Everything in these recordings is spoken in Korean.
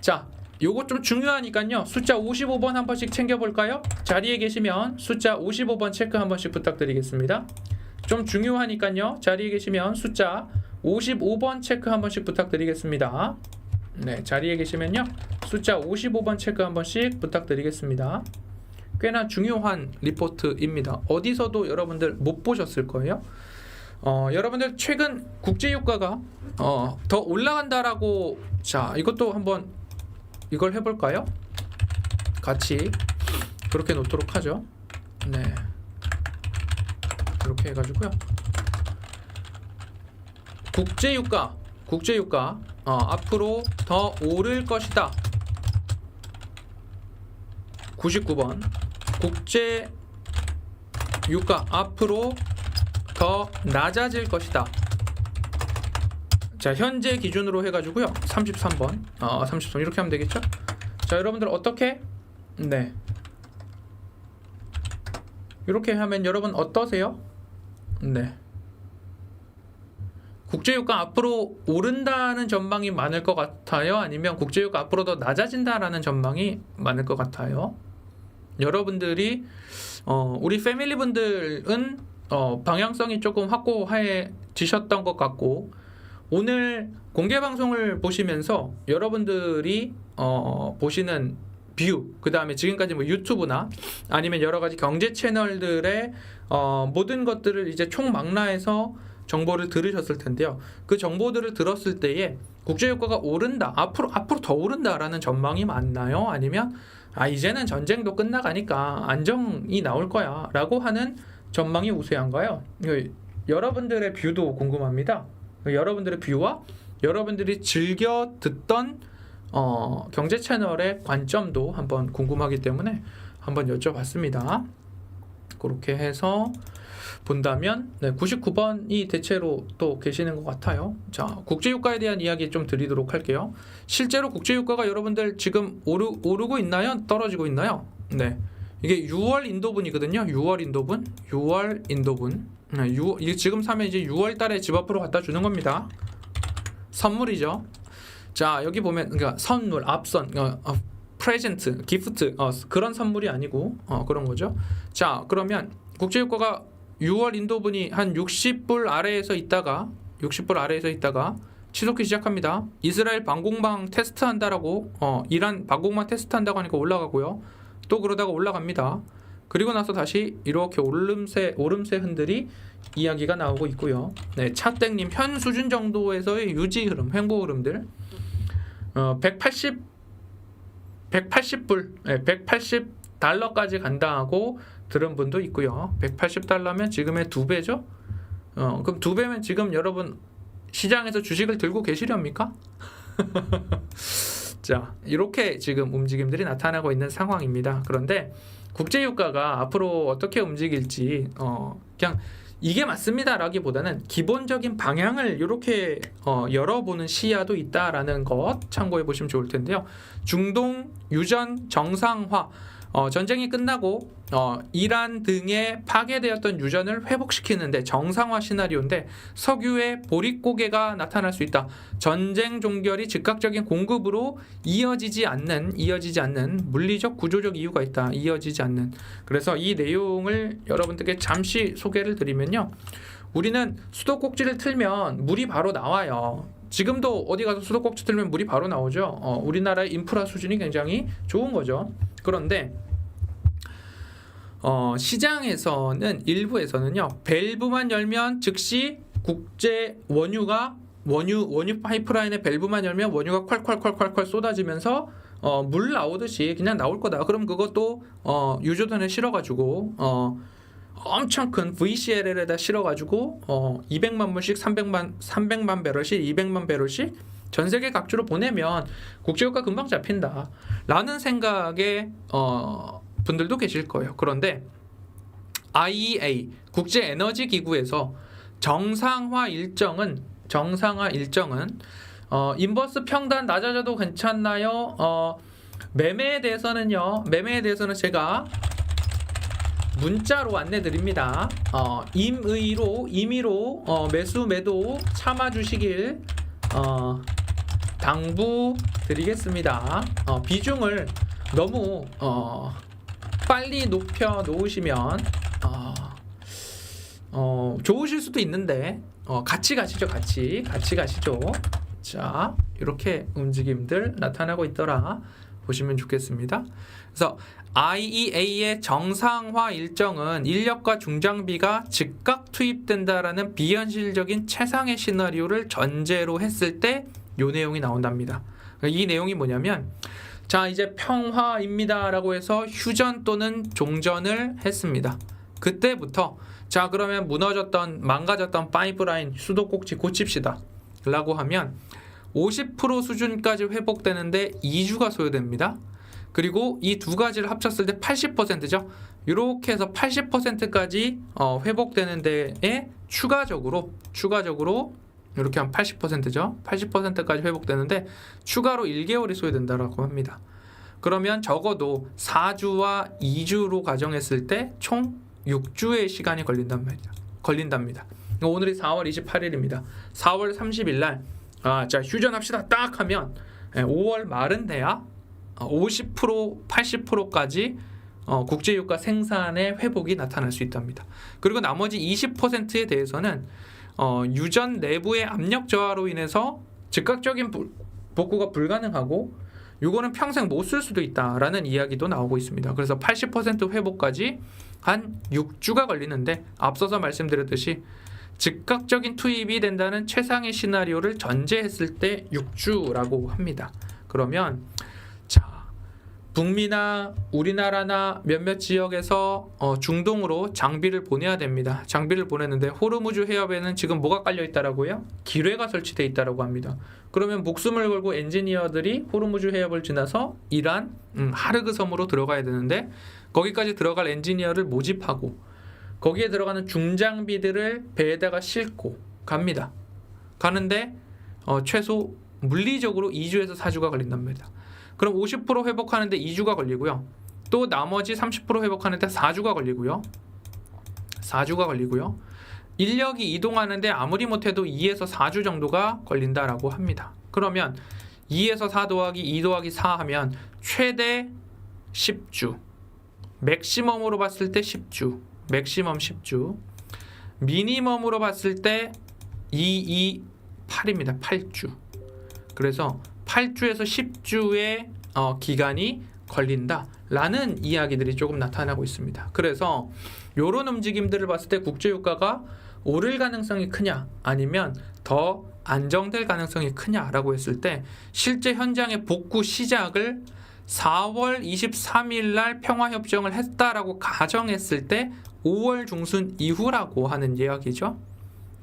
자, 요거 좀 중요하니까요. 숫자 55번 한 번씩 챙겨볼까요? 자리에 계시면 숫자 55번 체크 한 번씩 부탁드리겠습니다. 좀 중요하니까요. 자리에 계시면 숫자 55번 체크 한 번씩 부탁드리겠습니다. 네, 자리에 계시면요. 숫자 55번 체크 한 번씩 부탁드리겠습니다. 꽤나 중요한 리포트입니다. 어디서도 여러분들 못 보셨을 거예요. 여러분들 최근 국제유가가 더 올라간다라고, 자, 이것도 한번 이걸 해볼까요? 같이 그렇게 놓도록 하죠. 네, 이렇게 해가지고요. 국제유가 앞으로 더 오를 것이다. 99번 국제유가 앞으로 더 낮아질 것이다. 자, 현재 기준으로 해가지고요. 33번 33 이렇게 하면 되겠죠? 자, 여러분들 어떻게? 네, 이렇게 하면 여러분 어떠세요? 네, 국제유가 앞으로 오른다는 전망이 많을 것 같아요? 아니면 국제유가 앞으로 더 낮아진다라는 전망이 많을 것 같아요? 여러분들이 우리 패밀리 분들은 방향성이 조금 확고해지셨던 것 같고, 오늘 공개 방송을 보시면서 여러분들이 보시는 뷰, 그 다음에 지금까지 뭐 유튜브나 아니면 여러 가지 경제 채널들의 모든 것들을 이제 총망라해서 정보를 들으셨을 텐데요. 그 정보들을 들었을 때에 국제유가가 오른다, 앞으로 더 오른다라는 전망이 맞나요? 아니면 이제는 전쟁도 끝나가니까 안정이 나올 거야 라고 하는 전망이 우세한가요? 여러분들의 뷰도 궁금합니다. 여러분들의 뷰와 여러분들이 즐겨 듣던 경제 채널의 관점도 한번 궁금하기 때문에 한번 여쭤봤습니다. 그렇게 해서 본다면 99번이 대체로 또 계시는 것 같아요. 자, 국제유가에 대한 이야기 좀 드리도록 할게요. 실제로 국제유가가 여러분들 지금 오르고 있나요? 떨어지고 있나요? 네, 이게 6월 인도분이거든요. 6월 인도분. 이게 지금 사면 이제 6월 달에 집 앞으로 갖다 주는 겁니다. 선물이죠. 자, 여기 보면 그러니까 선물, 앞선, 프레젠트, 기프트, 그런 선물이 아니고 그런 거죠. 자, 그러면 국제유가가 6월 인도분이 한 60불 아래에서 있다가 치솟기 시작합니다. 이스라엘 방공망 테스트한다라고 이란 방공망 테스트한다고 하니까 올라가고요. 또 그러다가 올라갑니다. 그리고 나서 다시 이렇게 오름세 흔들이 이야기가 나오고 있고요. 네, 차땡님 현 수준 정도에서의 유지 흐름, 횡보 흐름들 180불, 180달러까지 간다 하고 들은 분도 있고요. 180달러면 지금의 2배죠? 그럼 2배면 지금 여러분 시장에서 주식을 들고 계시렵니까? 자, 이렇게 지금 움직임들이 나타나고 있는 상황입니다. 그런데 국제유가가 앞으로 어떻게 움직일지 그냥 이게 맞습니다 라기보다는 기본적인 방향을 이렇게 열어보는 시야도 있다라는 것 참고해 보시면 좋을 텐데요. 중동 유전 정상화, 전쟁이 끝나고 이란 등에 파괴되었던 유전을 회복시키는데 정상화 시나리오인데 석유의 보릿고개가 나타날 수 있다. 전쟁 종결이 즉각적인 공급으로 이어지지 않는 물리적 구조적 이유가 있다. 이어지지 않는. 그래서 이 내용을 여러분들께 잠시 소개를 드리면요. 우리는 수도꼭지를 틀면 물이 바로 나와요. 지금도 어디 가서 수도꼭지 틀면 물이 바로 나오죠. 우리나라의 인프라 수준이 굉장히 좋은 거죠. 그런데 시장에서는 일부에서는요, 밸브만 열면 즉시 국제 원유 파이프라인의 밸브만 열면 원유가 콸콸콸콸콸 쏟아지면서 물 나오듯이 그냥 나올 거다. 그럼 그것도 유조선에 실어가지고 엄청 큰 VCL에다 실어가지고 200만 불씩 300만 배럴씩 200만 배럴씩 전 세계 각주로 보내면 국제유가 금방 잡힌다 라는 생각의 분들도 계실 거예요. 그런데 IEA 국제에너지기구에서 정상화 일정은 인버스 평단 낮아져도 괜찮나요? 매매에 대해서는 제가 문자로 안내 드립니다. 임의로 매수 매도 참아 주시길 당부드리겠습니다. 비중을 너무 빨리 높여 놓으시면 좋으실 수도 있는데 같이 가시죠. 같이 가시죠. 자, 이렇게 움직임들 나타나고 있더라 보시면 좋겠습니다. 그래서 IEA의 정상화 일정은 인력과 중장비가 즉각 투입된다라는 비현실적인 최상의 시나리오를 전제로 했을 때 이 내용이 나온답니다. 이 내용이 뭐냐면, 자, 이제 평화입니다 라고 해서 휴전 또는 종전을 했습니다. 그때부터 자, 그러면 망가졌던 파이프라인 수도꼭지 고칩시다 라고 하면 50% 수준까지 회복되는데 2주가 소요됩니다. 그리고 이 두 가지를 합쳤을 때 80%죠. 이렇게 해서 80%까지 회복되는 데에 추가적으로 이렇게 하면 80%죠. 80%까지 회복되는데 추가로 1개월이 소요된다라고 합니다. 그러면 적어도 4주와 2주로 가정했을 때 총 6주의 시간이 걸린답니다. 오늘이 4월 28일입니다. 4월 30일 날 자, 휴전합시다 딱 하면 5월 말은 돼야 50% 80%까지 국제유가 생산의 회복이 나타날 수 있답니다. 그리고 나머지 20%에 대해서는 유전 내부의 압력 저하로 인해서 즉각적인 복구가 불가능하고 이거는 평생 못 쓸 수도 있다라는 이야기도 나오고 있습니다. 그래서 80% 회복까지 한 6주가 걸리는데 앞서서 말씀드렸듯이 즉각적인 투입이 된다는 최상의 시나리오를 전제했을 때 6주라고 합니다. 그러면 자, 북미나 우리나라나 몇몇 지역에서 중동으로 장비를 보내야 됩니다. 장비를 보내는데 호르무즈 해협에는 지금 뭐가 깔려 있다라고요? 기뢰가 설치되어 있다라고 합니다. 그러면 목숨을 걸고 엔지니어들이 호르무즈 해협을 지나서 이란 하르그 섬으로 들어가야 되는데 거기까지 들어갈 엔지니어를 모집하고 거기에 들어가는 중장비들을 배에다가 싣고 갑니다. 가는데 최소 물리적으로 2주에서 4주가 걸린답니다. 그럼 50% 회복하는데 2주가 걸리고요. 또 나머지 30% 회복하는데 4주가 걸리고요. 인력이 이동하는데 아무리 못해도 2에서 4주 정도가 걸린다라고 합니다. 그러면 2에서 4 더하기 2 더하기 4 하면 최대 10주, 맥시멈으로 봤을 때 10주, 맥시멈 10주, 미니멈으로 봤을 때 8입니다. 8주. 그래서 8주에서 10주의 기간이 걸린다라는 이야기들이 조금 나타나고 있습니다. 그래서 이런 움직임들을 봤을 때 국제유가가 오를 가능성이 크냐 아니면 더 안정될 가능성이 크냐라고 했을 때 실제 현장의 복구 시작을 4월 23일 날 평화협정을 했다라고 가정했을 때 5월 중순 이후라고 하는 이야기죠.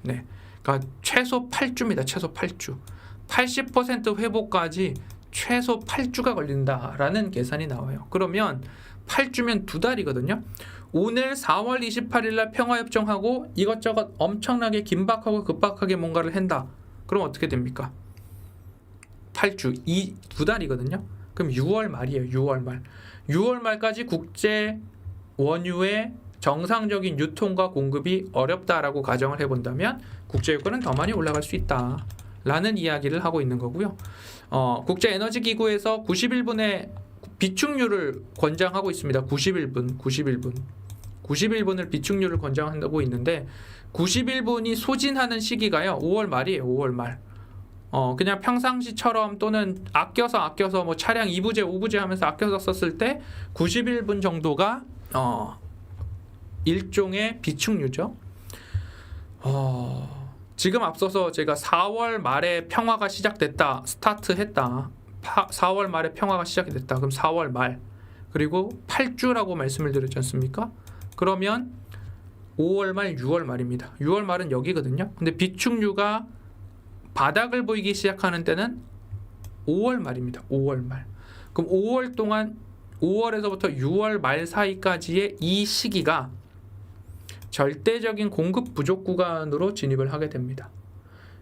네, 그러니까 최소 8주입니다. 최소 8주. 80% 회복까지 최소 8주가 걸린다라는 계산이 나와요. 그러면 8주면 2달이거든요. 오늘 4월 28일 날 평화협정하고 이것저것 엄청나게 긴박하고 급박하게 뭔가를 한다. 그럼 어떻게 됩니까? 8주, 2달이거든요. 그럼 6월 말이에요. 6월 말. 6월 말까지 국제 원유의 정상적인 유통과 공급이 어렵다라고 가정을 해본다면 국제유가는 더 많이 올라갈 수 있다 라는 이야기를 하고 있는 거고요. 국제에너지기구에서 91분의 비축률을 권장하고 있습니다. 91분을 비축률을 권장한다고 있는데 91분이 소진하는 시기가요. 5월 말이에요. 5월 말. 그냥 평상시처럼 또는 아껴서 뭐 차량 2부제, 5부제 하면서 아껴서 썼을 때 91분 정도가 일종의 비축류죠. 지금 앞서서 제가 4월 말에 평화가 시작됐다, 스타트했다. 4월 말에 평화가 시작이 됐다. 그럼 4월 말 그리고 8주라고 말씀을 드렸지 않습니까? 그러면 5월 말, 6월 말입니다. 6월 말은 여기거든요. 근데 비축류가 바닥을 보이기 시작하는 때는 5월 말입니다. 5월 말. 그럼 5월 동안 5월에서부터 6월 말 사이까지의 이 시기가 절대적인 공급 부족 구간으로 진입을 하게 됩니다.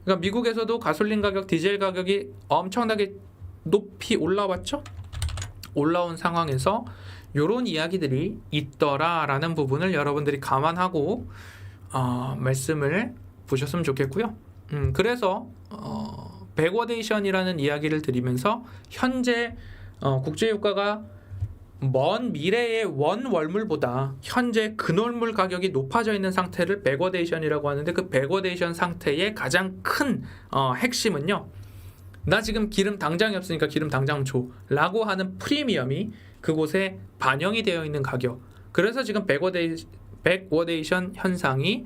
그러니까 미국에서도 가솔린 가격, 디젤 가격이 엄청나게 높이 올라왔죠? 올라온 상황에서 이런 이야기들이 있더라라는 부분을 여러분들이 감안하고 말씀을 보셨으면 좋겠고요. 그래서 백워데이션이라는 이야기를 드리면서 현재 국제유가가 먼 미래의 원월물보다 현재 근월물 가격이 높아져 있는 상태를 백워데이션이라고 하는데, 그 백워데이션 상태의 가장 큰 핵심은요, 나 지금 기름 당장이 없으니까 기름 당장 줘 라고 하는 프리미엄이 그곳에 반영이 되어 있는 가격. 그래서 지금 백워데이션 현상이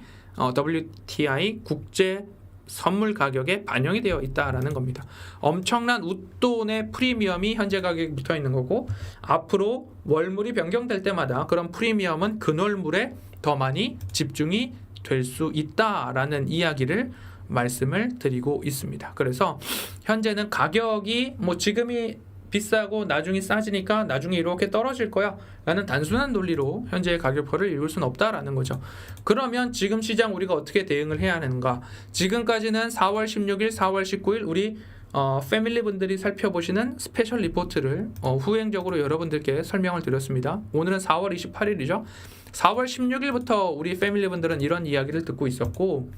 WTI 국제 선물 가격에 반영이 되어 있다라는 겁니다. 엄청난 웃돈의 프리미엄이 현재 가격에 붙어 있는 거고, 앞으로 월물이 변경될 때마다 그런 프리미엄은 근월물에 더 많이 집중이 될 수 있다라는 이야기를 말씀을 드리고 있습니다. 그래서 현재는 가격이 뭐 지금이 비싸고 나중에 싸지니까 나중에 이렇게 떨어질 거야 라는 단순한 논리로 현재의 가격표를 읽을 수는 없다라는 거죠. 그러면 지금 시장 우리가 어떻게 대응을 해야 하는가? 지금까지는 4월 16일, 4월 19일 우리 패밀리 분들이 살펴보시는 스페셜 리포트를 후행적으로 여러분들께 설명을 드렸습니다. 오늘은 4월 28일이죠. 4월 16일부터 우리 패밀리 분들은 이런 이야기를 듣고 있었고,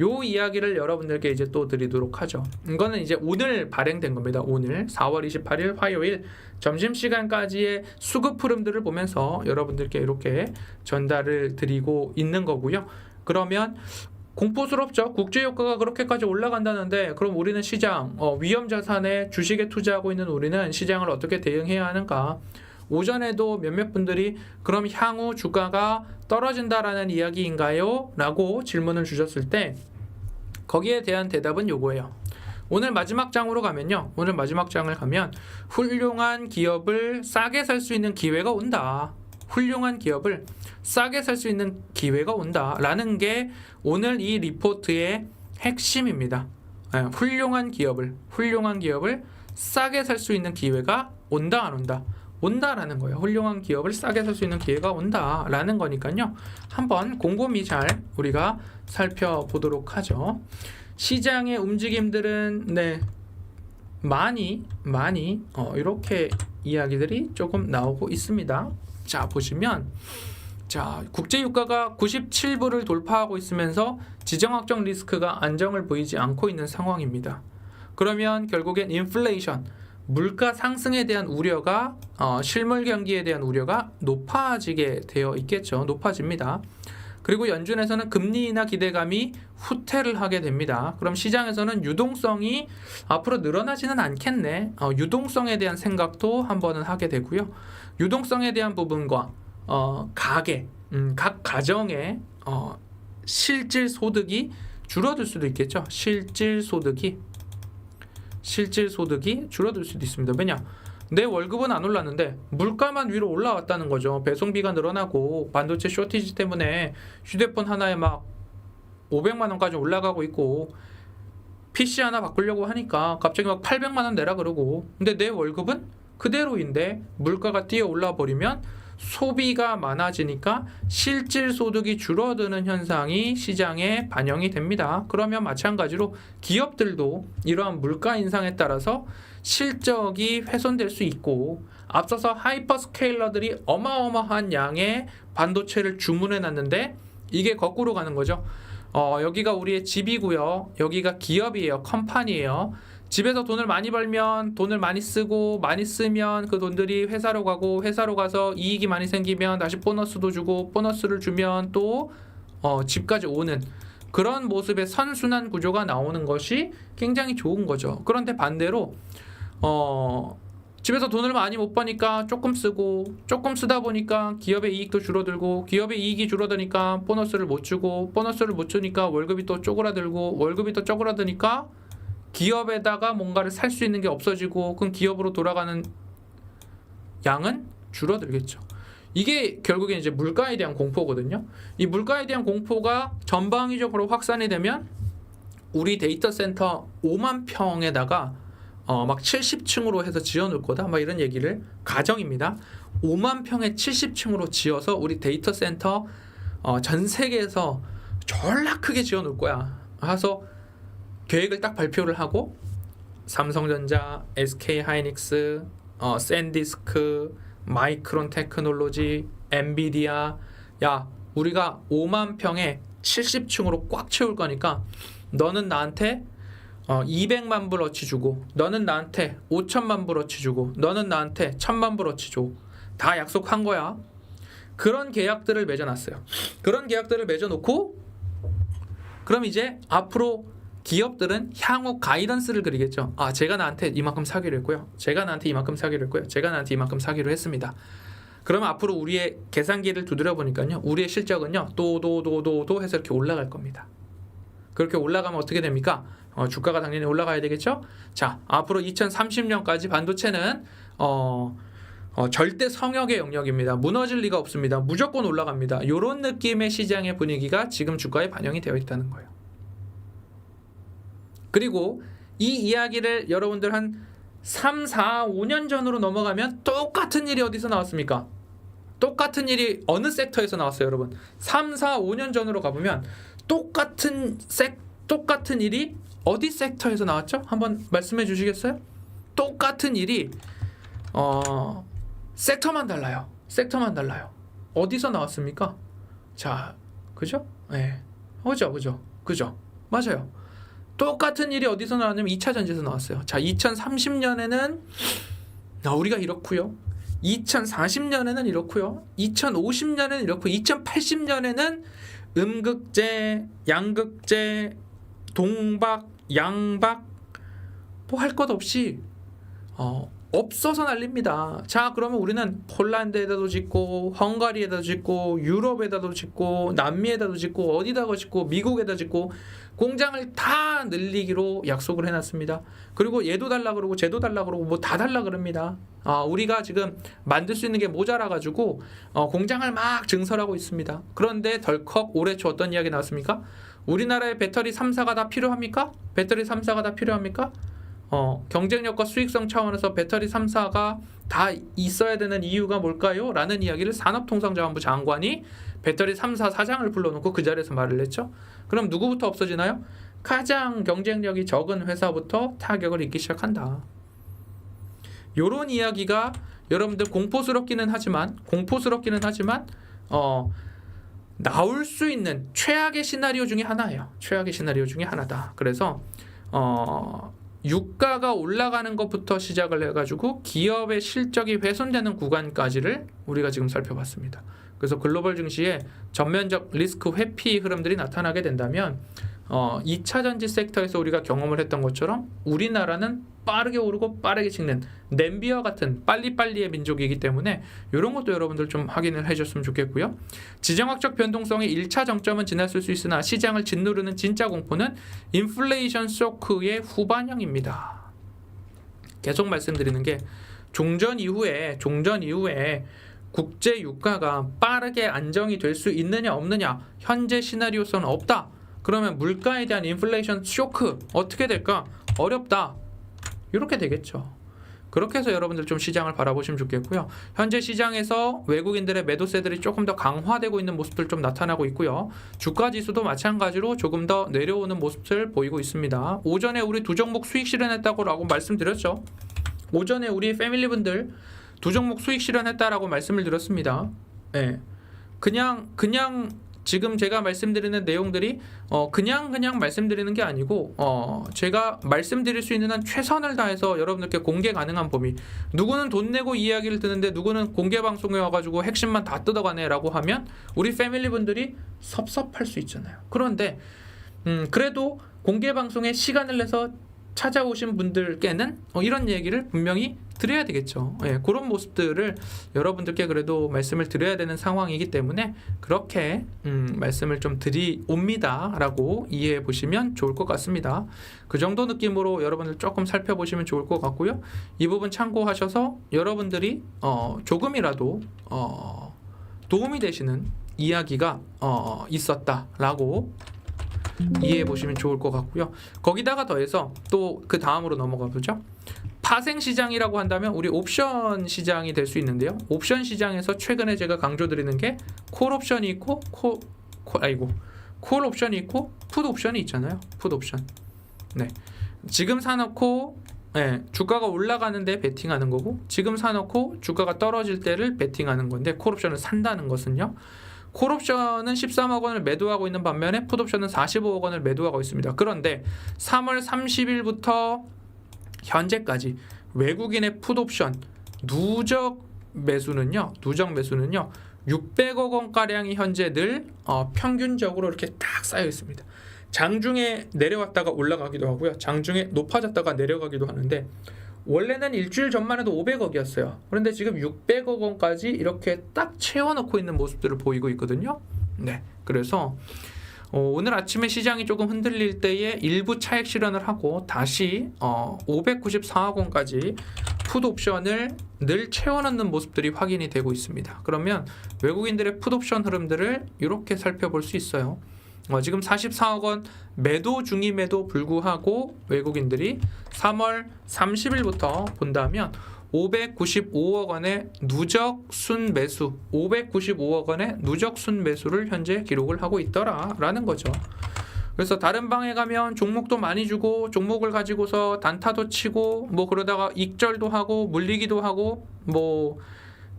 요 이야기를 여러분들께 이제 또 드리도록 하죠. 이거는 이제 오늘 발행된 겁니다. 오늘 4월 28일 화요일 점심시간까지의 수급 흐름들을 보면서 여러분들께 이렇게 전달을 드리고 있는 거고요. 그러면 공포스럽죠. 국제유가가 그렇게까지 올라간다는데, 그럼 우리는 시장, 위험자산에 주식에 투자하고 있는 우리는 시장을 어떻게 대응해야 하는가? 오전에도 몇몇 분들이 그럼 향후 주가가 떨어진다라는 이야기인가요? 라고 질문을 주셨을 때 거기에 대한 대답은 요거예요. 오늘 마지막 장으로 가면요. 오늘 마지막 장을 가면 훌륭한 기업을 싸게 살 수 있는 기회가 온다. 훌륭한 기업을 싸게 살 수 있는 기회가 온다라는 게 오늘 이 리포트의 핵심입니다. 훌륭한 기업을 싸게 살 수 있는 기회가 온다, 안 온다? 온다라는 거예요. 훌륭한 기업을 싸게 살 수 있는 기회가 온다라는 거니까요. 한번 곰곰이 잘 우리가 살펴보도록 하죠. 시장의 움직임들은 많이 이렇게 이야기들이 조금 나오고 있습니다. 자, 보시면 국제유가가 97불을 돌파하고 있으면서 지정학적 리스크가 안정을 보이지 않고 있는 상황입니다. 그러면 결국엔 인플레이션, 물가 상승에 대한 우려가 실물 경기에 대한 우려가 높아지게 되어 있겠죠. 높아집니다. 그리고 연준에서는 금리 인하 기대감이 후퇴를 하게 됩니다. 그럼 시장에서는 유동성이 앞으로 늘어나지는 않겠네. 유동성에 대한 생각도 한 번은 하게 되고요. 유동성에 대한 부분과 각 가정의 실질 소득이 줄어들 수도 있겠죠. 실질 소득이 줄어들 수도 있습니다. 왜냐? 내 월급은 안 올랐는데 물가만 위로 올라왔다는 거죠. 배송비가 늘어나고 반도체 쇼티지 때문에 휴대폰 하나에 막 500만 원까지 올라가고 있고, PC 하나 바꾸려고 하니까 갑자기 막 800만 원 내라 그러고, 근데 내 월급은 그대로인데 물가가 뛰어 올라 버리면 소비가 많아지니까 실질 소득이 줄어드는 현상이 시장에 반영이 됩니다. 그러면 마찬가지로 기업들도 이러한 물가 인상에 따라서 실적이 훼손될 수 있고, 앞서서 하이퍼스케일러들이 어마어마한 양의 반도체를 주문해 놨는데 이게 거꾸로 가는 거죠. 여기가 우리의 집이고요. 여기가 기업이에요. 컴퍼니예요. 집에서 돈을 많이 벌면 돈을 많이 쓰고, 많이 쓰면 그 돈들이 회사로 가고, 회사로 가서 이익이 많이 생기면 다시 보너스도 주고, 보너스를 주면 또 집까지 오는 그런 모습의 선순환 구조가 나오는 것이 굉장히 좋은 거죠. 그런데 반대로 집에서 돈을 많이 못 버니까 조금 쓰고, 조금 쓰다 보니까 기업의 이익도 줄어들고, 기업의 이익이 줄어드니까 보너스를 못 주고, 보너스를 못 주니까 월급이 또 쪼그라들고, 월급이 또 쪼그라드니까 기업에다가 뭔가를 살 수 있는 게 없어지고, 그럼 기업으로 돌아가는 양은 줄어들겠죠. 이게 결국엔 이제 물가에 대한 공포거든요. 이 물가에 대한 공포가 전방위적으로 확산이 되면 우리 데이터 센터 5만 평에다가 막 70층으로 해서 지어놓을 거다, 막 이런 얘기를, 가정입니다. 5만 평에 70층으로 지어서 우리 데이터 센터 전 세계에서 졸라 크게 지어놓을 거야 해서 계획을 딱 발표를 하고, 삼성전자, SK하이닉스, 샌디스크, 마이크론 테크놀로지, 엔비디아, 야, 우리가 5만 평에 70층으로 꽉 채울 거니까 너는 나한테 200만 불어치 주고 너는 나한테 5천만 불어치 주고 너는 나한테 1,000만 불어치 줘. 다 약속한 거야. 그런 계약들을 맺어놨어요. 그런 계약들을 맺어놓고 그럼 이제 앞으로 기업들은 향후 가이던스를 그리겠죠. 아, 제가 나한테 이만큼 사기로 했고요. 제가 나한테 이만큼 사기로 했고요. 제가 나한테 이만큼 사기로 했습니다. 그러면 앞으로 우리의 계산기를 두드려 보니까요. 우리의 실적은요. 도 해서 이렇게 올라갈 겁니다. 그렇게 올라가면 어떻게 됩니까? 주가가 당연히 올라가야 되겠죠. 자, 앞으로 2030년까지 반도체는 절대 성역의 영역입니다. 무너질 리가 없습니다. 무조건 올라갑니다. 이런 느낌의 시장의 분위기가 지금 주가에 반영이 되어 있다는 거예요. 그리고 이 이야기를 여러분들 한 3, 4, 5년 전으로 넘어가면 똑같은 일이 어디서 나왔습니까? 똑같은 일이 어느 섹터에서 나왔어요, 여러분? 3, 4, 5년 전으로 가보면 똑같은 일이 어디 섹터에서 나왔죠? 한번 말씀해 주시겠어요? 똑같은 일이 섹터만 달라요. 섹터만 달라요. 어디서 나왔습니까? 자, 그죠? 네. 그죠? 맞아요. 똑같은 일이 어디서 나왔냐면 2차 전지에서 나왔어요. 자, 2030년에는 우리가 이렇고요. 2040년에는 이렇고요. 2050년에는 이렇고 2080년에는 음극재, 양극재, 동박, 양박 뭐 할 것 없이 없어서 난립니다. 자, 그러면 우리는 폴란드에다도 짓고 헝가리에다도 짓고 유럽에다도 짓고 남미에다도 짓고 어디다가 짓고 미국에다 짓고 공장을 다 늘리기로 약속을 해놨습니다. 그리고 얘도 달라 그러고 쟤도 달라 그러고 뭐 다 달라 그럽니다. 우리가 지금 만들 수 있는 게 모자라가지고 공장을 막 증설하고 있습니다. 그런데 덜컥 올해 초 어떤 이야기 나왔습니까? 우리나라에 배터리 3사가 다 필요합니까? 배터리 3사가 다 필요합니까? 경쟁력과 수익성 차원에서 배터리 3사가 다 있어야 되는 이유가 뭘까요? 라는 이야기를 산업통상자원부 장관이 배터리 3사 사장을 불러놓고 그 자리에서 말을 했죠. 그럼 누구부터 없어지나요? 가장 경쟁력이 적은 회사부터 타격을 입기 시작한다. 요런 이야기가 여러분들 공포스럽기는 하지만 나올 수 있는 최악의 시나리오 중에 하나예요. 최악의 시나리오 중에 하나다. 그래서 유가가 올라가는 것부터 시작을 해가지고 기업의 실적이 훼손되는 구간까지를 우리가 지금 살펴봤습니다. 그래서 글로벌 증시에 전면적 리스크 회피 흐름들이 나타나게 된다면 2차 전지 섹터에서 우리가 경험을 했던 것처럼 우리나라는 빠르게 오르고 빠르게 식는 냄비와 같은 빨리빨리의 민족이기 때문에 이런 것도 여러분들 좀 확인을 해줬으면 좋겠고요. 지정학적 변동성의 1차 정점은 지났을 수 있으나 시장을 짓누르는 진짜 공포는 인플레이션 쇼크의 후반형입니다. 계속 말씀드리는 게 종전 이후에 국제 유가가 빠르게 안정이 될 수 있느냐 없느냐 현재 시나리오서는 없다. 그러면 물가에 대한 인플레이션 쇼크 어떻게 될까? 어렵다. 이렇게 되겠죠. 그렇게 해서 여러분들 좀 시장을 바라보시면 좋겠고요. 현재 시장에서 외국인들의 매도세들이 조금 더 강화되고 있는 모습들 좀 나타나고 있고요. 주가 지수도 마찬가지로 조금 더 내려오는 모습을 보이고 있습니다. 오전에 우리 두 종목 수익 실현했다고 말씀드렸죠. 오전에 우리 패밀리분들 두 종목 수익 실현했다라고 말씀을 드렸습니다. 네. 그냥 지금 제가 말씀드리는 내용들이 그냥 말씀드리는 게 아니고 제가 말씀드릴 수 있는 한 최선을 다해서 여러분들께 공개 가능한 범위. 누구는 돈 내고 이야기를 듣는데 누구는 공개 방송에 와가지고 핵심만 다 뜯어가네라고 하면 우리 패밀리분들이 섭섭할 수 있잖아요. 그런데 그래도 공개 방송에 시간을 내서 찾아오신 분들께는 이런 얘기를 분명히 드려야 되겠죠. 예, 그런 모습들을 여러분들께 그래도 말씀을 드려야 되는 상황이기 때문에 그렇게 말씀을 좀 드리옵니다 라고 이해해 보시면 좋을 것 같습니다. 그 정도 느낌으로 여러분들 조금 살펴보시면 좋을 것 같고요. 이 부분 참고하셔서 여러분들이 조금이라도 도움이 되시는 이야기가 있었다라고 이해해 보시면 좋을 것 같고요. 거기다가 더해서 또 그 다음으로 넘어가 보죠. 파생 시장이라고 한다면 우리 옵션 시장이 될 수 있는데요. 옵션 시장에서 최근에 제가 강조드리는 게 콜 옵션이 있고 콜 옵션이 있고 풋 옵션이 있잖아요. 풋 옵션. 네. 지금 사놓고 주가가 올라가는데 베팅하는 거고 지금 사놓고 주가가 떨어질 때를 베팅하는 건데 콜 옵션을 산다는 것은요. 콜옵션은 13억 원을 매도하고 있는 반면에 풋옵션은 45억 원을 매도하고 있습니다. 그런데 3월 30일부터 현재까지 외국인의 풋옵션 누적 매수는요 600억 원가량이 현재 늘 평균적으로 이렇게 딱 쌓여 있습니다. 장중에 내려왔다가 올라가기도 하고요. 장중에 높아졌다가 내려가기도 하는데 원래는 일주일 전만 해도 500억이었어요. 그런데 지금 600억 원까지 이렇게 딱 채워넣고 있는 모습들을 보이고 있거든요. 네, 그래서 오늘 아침에 시장이 조금 흔들릴 때에 일부 차익 실현을 하고 다시 594억 원까지 풋옵션을 늘 채워넣는 모습들이 확인이 되고 있습니다. 그러면 외국인들의 풋옵션 흐름들을 이렇게 살펴볼 수 있어요. 지금 44억 원 매도 중임에도 불구하고 외국인들이 3월 30일부터 본다면 595억 원의 누적 순매수, 595억 원의 누적 순매수를 현재 기록을 하고 있더라라는 거죠. 그래서 다른 방에 가면 종목도 많이 주고 종목을 가지고서 단타도 치고 뭐 그러다가 익절도 하고 물리기도 하고 뭐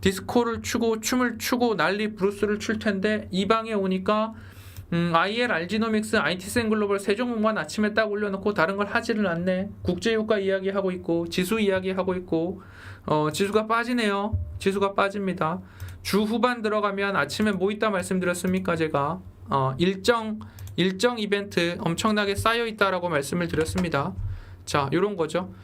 디스코를 추고 춤을 추고 난리 브루스를 출 텐데 이 방에 오니까 IL, 알지노믹스, IT센글로벌 세 종목만 아침에 딱 올려놓고 다른 걸 하지를 않네. 국제유가 이야기하고 있고 지수 이야기하고 있고 지수가 빠지네요. 지수가 빠집니다. 주 후반 들어가면 아침에 뭐 있다 말씀드렸습니까? 제가 일정 이벤트 엄청나게 쌓여 있다라고 말씀을 드렸습니다. 자, 이런 거죠.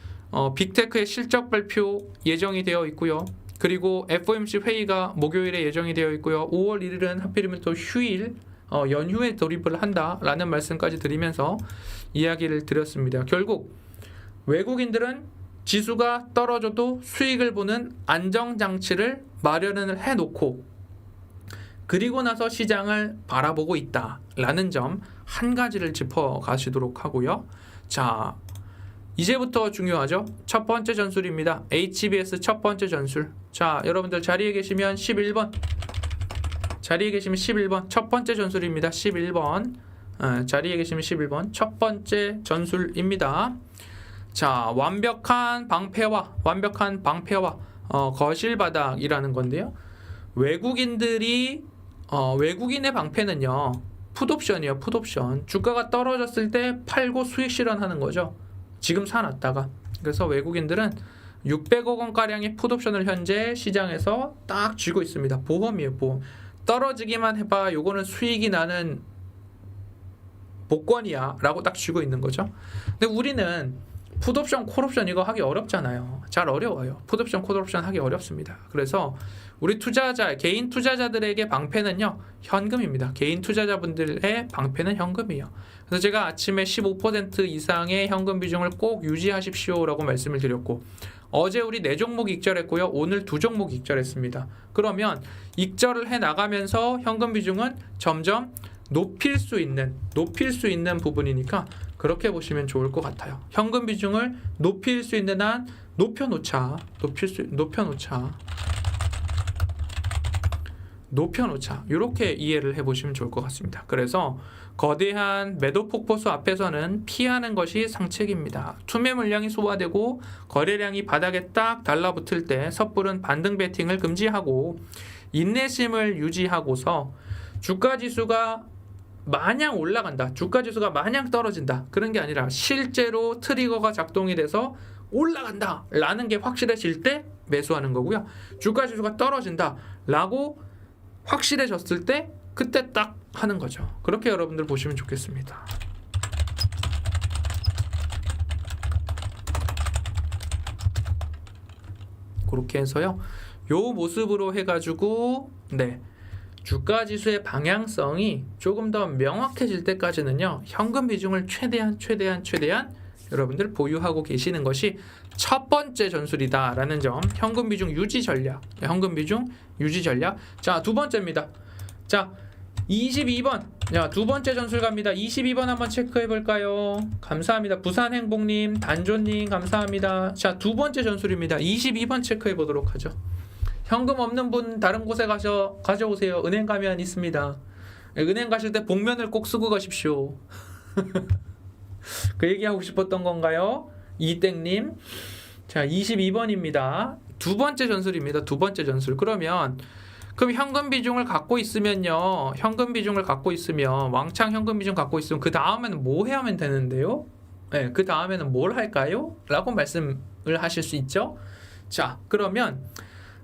빅테크의 실적 발표 예정이 되어 있고요. 그리고 FOMC 회의가 목요일에 예정이 되어 있고요. 5월 1일은 하필이면 또 휴일 연휴에 돌입을 한다라는 말씀까지 드리면서 이야기를 드렸습니다. 결국 외국인들은 지수가 떨어져도 수익을 보는 안정장치를 마련을 해놓고 그리고 나서 시장을 바라보고 있다라는 점 한 가지를 짚어가시도록 하고요. 자, 이제부터 중요하죠. 첫 번째 전술입니다. HBS 첫 번째 전술. 자, 여러분들 자리에 계시면 11번 첫 번째 전술입니다. 11번 자리에 계시면 11번 첫 번째 전술입니다. 자, 완벽한 방패와 거실 바닥이라는 건데요. 외국인의 방패는요. 풋옵션이에요. 풋옵션. 주가가 떨어졌을 때 팔고 수익 실현하는 거죠. 지금 사놨다가. 그래서 외국인들은 600억 원가량의 풋옵션을 현재 시장에서 딱 쥐고 있습니다. 보험이에요. 보험. 떨어지기만 해봐. 요거는 수익이 나는 복권이야 라고 딱 쥐고 있는 거죠. 근데 우리는 풋옵션, 콜옵션 이거 하기 어렵잖아요. 잘 어려워요. 풋옵션, 콜옵션 하기 어렵습니다. 그래서 우리 개인 투자자들에게 방패는요, 현금입니다. 개인 투자자분들의 방패는 현금이에요. 그래서 제가 아침에 15% 이상의 현금 비중을 꼭 유지하십시오라고 말씀을 드렸고, 어제 우리 4종목 익절했고요. 오늘 2종목 익절했습니다. 그러면 익절을 해 나가면서 현금 비중은 점점 높일 수 있는 부분이니까 그렇게 보시면 좋을 것 같아요. 현금 비중을 높일 수 있는 한 높여놓자. 이렇게 이해를 해보시면 좋을 것 같습니다. 그래서 거대한 매도 폭포수 앞에서는 피하는 것이 상책입니다. 투매 물량이 소화되고 거래량이 바닥에 딱 달라붙을 때 섣부른 반등 베팅을 금지하고 인내심을 유지하고서 주가지수가 마냥 올라간다, 주가지수가 마냥 떨어진다, 그런 게 아니라 실제로 트리거가 작동이 돼서 올라간다 라는 게 확실해질 때 매수하는 거고요. 주가지수가 떨어진다 라고 확실해졌을 때 그때 딱 하는 거죠. 그렇게 여러분들 보시면 좋겠습니다. 그렇게 해서요, 요 모습으로 해가지고 주가지수의 방향성이 조금 더 명확해질 때까지는요, 현금 비중을 최대한 여러분들 보유하고 계시는 것이 첫 번째 전술이다라는 점. 현금 비중 유지 전략. 자, 두 번째입니다. 자, 22번. 자, 두 번째 전술 갑니다. 22번 한번 체크해 볼까요? 감사합니다. 부산행복님, 단조님 감사합니다. 자, 두 번째 전술입니다. 22번 체크해 보도록 하죠. 현금 없는 분 다른 곳에 가져오세요. 은행 가면 있습니다. 은행 가실 때 복면을 꼭 쓰고 가십시오. 그 얘기하고 싶었던 건가요? 이땡님. 자, 22번입니다. 두 번째 전술입니다. 두 번째 전술. 그러면 그럼 현금 비중을 갖고 있으면요. 현금 비중을 갖고 있으면 왕창 현금 비중 갖고 있으면 그 다음에는 뭐 해야 하면 되는데요? 네, 그 다음에는 뭘 할까요? 라고 말씀을 하실 수 있죠. 자, 그러면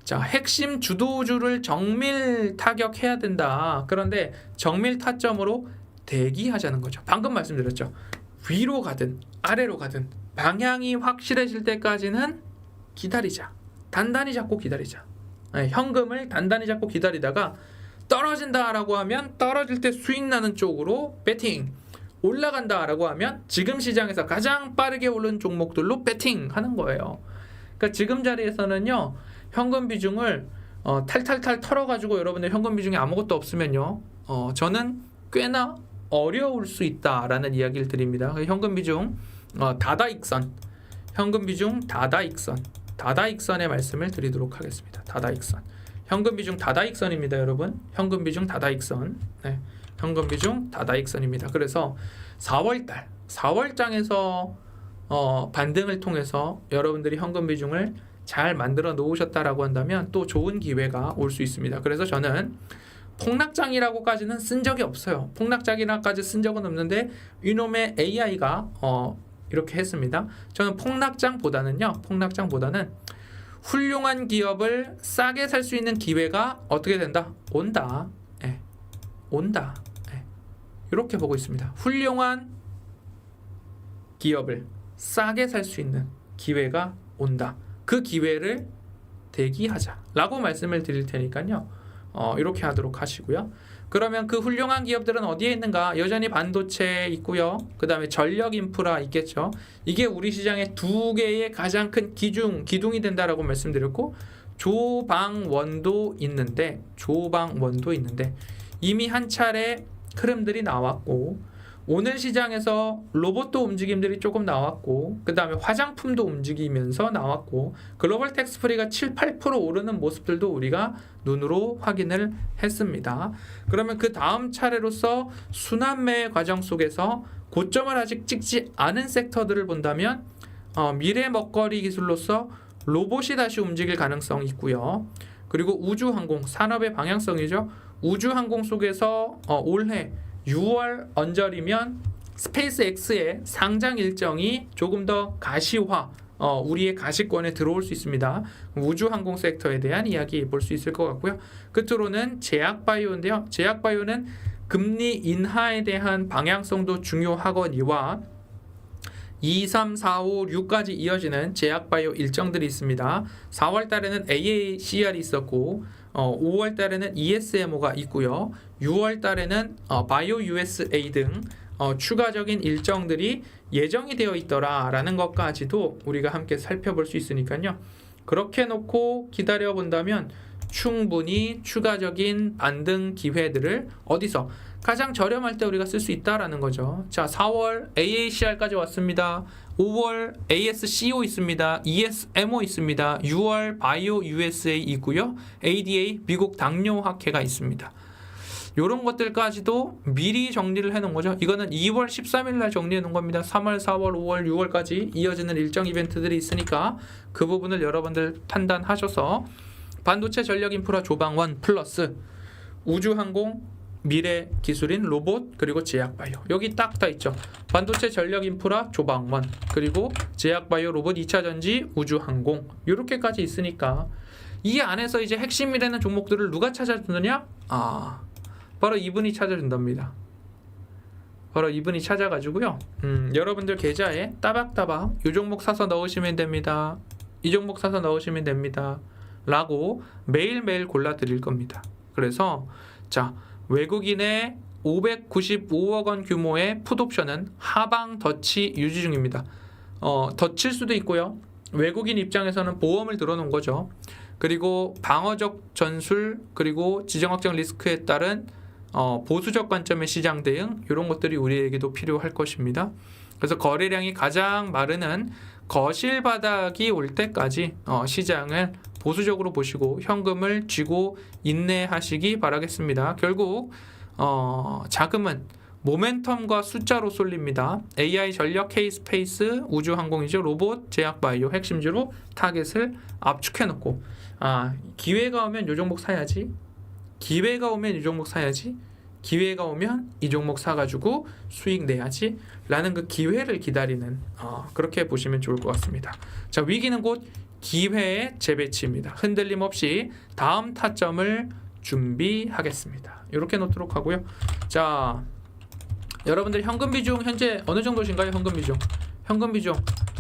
자, 핵심 주도주를 정밀 타격해야 된다. 그런데 정밀 타점으로 대기하자는 거죠. 방금 말씀드렸죠. 위로 가든 아래로 가든 방향이 확실해질 때까지는 기다리자. 단단히 잡고 기다리자. 네, 현금을 단단히 잡고 기다리다가 떨어진다라고 하면 떨어질 때 수익 나는 쪽으로 배팅. 올라간다라고 하면 지금 시장에서 가장 빠르게 오른 종목들로 배팅하는 거예요. 그러니까 지금 자리에서는요. 현금 비중을 탈탈탈 털어가지고 여러분들 현금 비중이 아무것도 없으면요. 저는 꽤나 어려울 수 있다라는 이야기를 드립니다. 현금 비중 다다익선, 현금 비중 다다익선의 말씀을 드리도록 하겠습니다. 다다익선, 현금 비중 다다익선입니다, 여러분. 현금 비중 다다익선, 네, 현금 비중 다다익선입니다. 그래서 4월장에서 반등을 통해서 여러분들이 현금 비중을 잘 만들어 놓으셨다라고 한다면 또 좋은 기회가 올 수 있습니다. 그래서 저는 폭락장이라고까지는 쓴 적이 없어요. 폭락장이라고까지 쓴 적은 없는데 이놈의 AI가 이렇게 했습니다. 저는 폭락장보다는 훌륭한 기업을 싸게 살 수 있는 기회가 어떻게 된다? 온다. 예. 온다. 예. 이렇게 보고 있습니다. 훌륭한 기업을 싸게 살 수 있는 기회가 온다. 그 기회를 대기하자라고 말씀을 드릴 테니까요. 이렇게 하도록 하시고요. 그러면 그 훌륭한 기업들은 어디에 있는가? 여전히 반도체 있고요. 그 다음에 전력 인프라 있겠죠. 이게 우리 시장의 두 개의 가장 큰 기둥이 된다라고 말씀드렸고, 조방원도 있는데 이미 한 차례 흐름들이 나왔고, 오늘 시장에서 로봇도 움직임들이 조금 나왔고, 그 다음에 화장품도 움직이면서 나왔고, 글로벌 텍스프리가 7, 8% 오르는 모습들도 우리가 눈으로 확인을 했습니다. 그러면 그 다음 차례로서 순환매 과정 속에서 고점을 아직 찍지 않은 섹터들을 본다면 미래 먹거리 기술로서 로봇이 다시 움직일 가능성이 있고요. 그리고 우주항공, 산업의 방향성이죠. 우주항공 속에서 올해 6월 언저리면 스페이스X의 상장 일정이 조금 더 가시화, 우리의 가시권에 들어올 수 있습니다. 우주항공 섹터에 대한 이야기 볼 수 있을 것 같고요. 끝으로는 제약바이오인데요. 제약바이오는 금리 인하에 대한 방향성도 중요하거니와 2, 3, 4, 5, 6까지 이어지는 제약바이오 일정들이 있습니다. 4월 달에는 AACR이 있었고 5월 달에는 ESMO가 있고요. 6월 달에는 바이오 USA 등 추가적인 일정들이 예정이 되어 있더라라는 것까지도 우리가 함께 살펴볼 수 있으니까요. 그렇게 놓고 기다려 본다면 충분히 추가적인 반등 기회들을 어디서 가장 저렴할 때 우리가 쓸 수 있다라는 거죠. 자, 4월 AACR까지 왔습니다. 5월 ASCO 있습니다. ESMO 있습니다. 6월 바이오 USA 있고요. ADA 미국 당뇨학회가 있습니다. 이런 것들까지도 미리 정리를 해놓은 거죠. 이거는 2월 13일 날 정리해 놓은 겁니다. 3월, 4월, 5월, 6월까지 이어지는 일정 이벤트들이 있으니까 그 부분을 여러분들 판단하셔서 반도체 전력 인프라 조방원 플러스 우주항공 미래 기술인 로봇 그리고 제약바이오 여기 딱 다 있죠. 반도체 전력 인프라 조방원 그리고 제약바이오 로봇 2차전지 우주항공 이렇게까지 있으니까 이 안에서 이제 핵심이 되는 종목들을 누가 찾아주느냐? 바로 이분이 찾아준답니다. 바로 이분이 찾아가지고요. 여러분들 계좌에 따박따박 이 종목 사서 넣으시면 됩니다. 이 종목 사서 넣으시면 됩니다. 라고 매일매일 골라 드릴 겁니다. 그래서 자, 외국인의 595억 원 규모의 풋옵션은 하방 덫이 유지 중입니다. 덫일 수도 있고요. 외국인 입장에서는 보험을 들어놓은 거죠. 그리고 방어적 전술 그리고 지정학적 리스크에 따른 보수적 관점의 시장 대응 이런 것들이 우리에게도 필요할 것입니다. 그래서 거래량이 가장 마르는 거실 바닥이 올 때까지 시장을 보수적으로 보시고 현금을 쥐고 인내하시기 바라겠습니다. 결국 자금은 모멘텀과 숫자로 쏠립니다. AI 전력 K스페이스 우주항공이죠. 로봇 제약바이오 핵심주로 타겟을 압축해놓고 기회가 오면 요 종목 사야지. 기회가 오면 이 종목 사야지, 기회가 오면 이 종목 사가지고 수익 내야지 라는 그 기회를 기다리는 그렇게 보시면 좋을 것 같습니다. 자, 위기는 곧 기회의 재배치입니다. 흔들림 없이 다음 타점을 준비하겠습니다. 이렇게 놓도록 하고요. 자, 여러분들 현금 비중 현재 어느 정도신가요? 현금 비중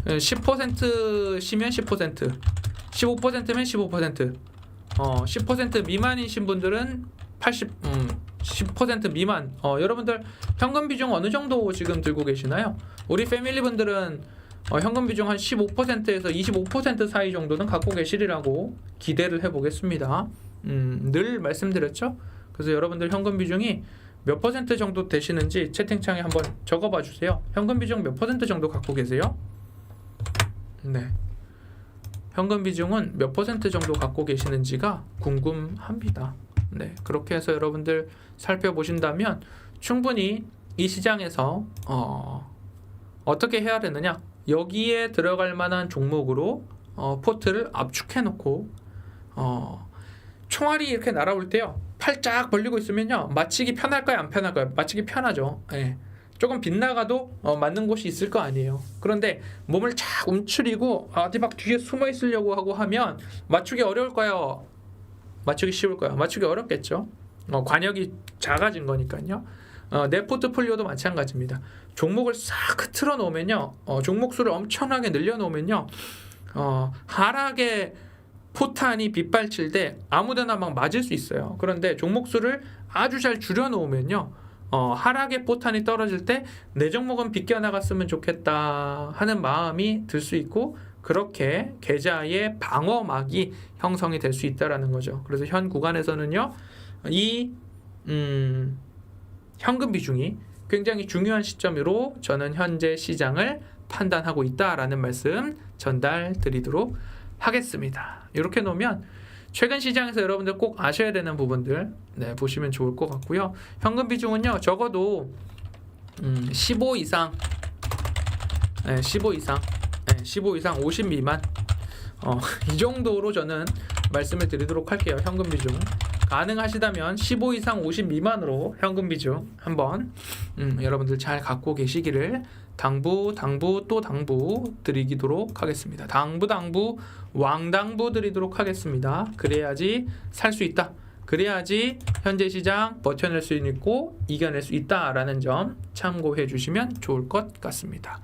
10%시면 10%, 15%면 15%, 10% 미만이신 분들은 10% 미만. 여러분들 현금 비중 어느 정도 지금 들고 계시나요? 우리 패밀리 분들은 현금 비중 한 15%에서 25% 사이 정도는 갖고 계시리라고 기대를 해보겠습니다. 늘 말씀드렸죠? 그래서 여러분들 현금 비중이 몇 퍼센트 정도 되시는지 채팅창에 한번 적어봐 주세요. 현금 비중 몇 퍼센트 정도 갖고 계세요? 네. 현금 비중은 몇 퍼센트 정도 갖고 계시는지가 궁금합니다. 네. 그렇게 해서 여러분들 살펴보신다면 충분히 이 시장에서 어떻게 해야 되느냐? 여기에 들어갈 만한 종목으로 포트를 압축해 놓고 총알이 이렇게 날아올 때요, 팔 쫙 벌리고 있으면요, 맞히기 편할까요? 안 편할까요? 맞히기 편하죠. 예. 조금 빗나가도 맞는 곳이 있을 거 아니에요. 그런데 몸을 쫙 움츠리고 어디 막 뒤에 숨어 있으려고 하고 하면 맞추기 어려울까요? 맞추기 쉬울까요? 맞추기 어렵겠죠. 관역이 작아진 거니까요. 내 포트폴리오도 마찬가지입니다. 종목을 싹 흐트러 놓으면요, 종목 수를 엄청나게 늘려 놓으면요, 하락의 포탄이 빗발칠 때 아무데나 막 맞을 수 있어요. 그런데 종목 수를 아주 잘 줄여 놓으면요, 하락의 포탄이 떨어질 때 내 종목은 비껴나갔으면 좋겠다 하는 마음이 들 수 있고, 그렇게 계좌의 방어막이 형성이 될 수 있다라는 거죠. 그래서 현 구간에서는요, 이 현금 비중이 굉장히 중요한 시점으로 저는 현재 시장을 판단하고 있다라는 말씀 전달 드리도록 하겠습니다. 이렇게 놓으면 최근 시장에서 여러분들 꼭 아셔야 되는 부분들 보시면 좋을 것 같고요. 현금 비중은요, 적어도 15 이상 15 이상 50 미만 이 정도로 저는 말씀을 드리도록 할게요. 현금 비중 가능하시다면 15 이상 50 미만으로 현금 비중 한번 여러분들 잘 갖고 계시기를 당부 또 당부 드리도록 하겠습니다. 당부 왕당부 드리도록 하겠습니다. 그래야지 살 수 있다, 그래야지 현재 시장 버텨낼 수 있고 이겨낼 수 있다라는 점 참고해 주시면 좋을 것 같습니다.